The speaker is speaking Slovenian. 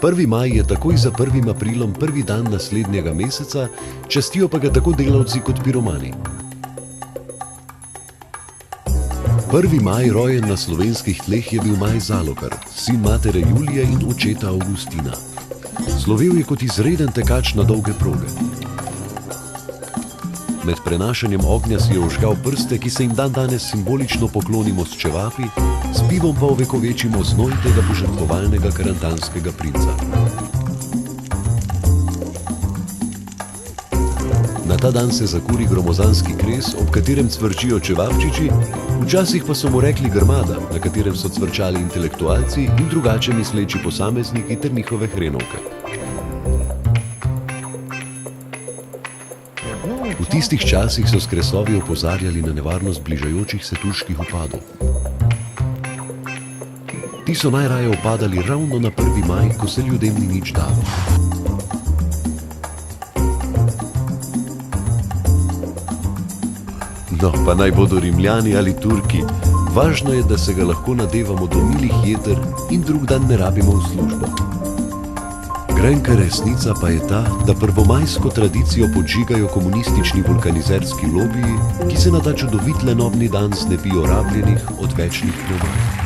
1. maj je takoj za 1. aprilom prvi dan naslednjega meseca, častijo pa ga tako delavci kot piromani. 1. maj rojen na slovenskih tleh je bil Maj Zalokar, sin matere Julije in očeta Avgustina. Slovel je kot izreden tekač na dolge proge. Med prenašanjem ognja si je ožgal prste, ki se jim dandanes simbolično poklonimo s čevapi, s pivom pa ovekovečimo znoj tega požrtvovalnega karantanskega princa. Na ta dan se zakuri gromozanski kres, ob katerem cvrčijo čevapčiči, včasih pa so mu rekli grmada, na katerem so cvrčali intelektualci in drugače misleči posamezniki ter njihove hrenovke. V tistih časih so s kresovi opozarjali na nevarnost bližajočih se turških vpadov. Ti so najraje upadali ravno na 1. maj, ko se ljudem ni nič dalo. No, pa naj bodo Rimljani ali Turki, važno je, da se ga lahko nadevamo do milih jeter in drug dan ne rabimo v službo. Grenka resnica pa je ta, da prvomajsko tradicijo podžigajo komunistični vulkanizerski lobiji, ki se na ta čudovit lenobni dan znebijo rabljenih odvečnih pneumatik.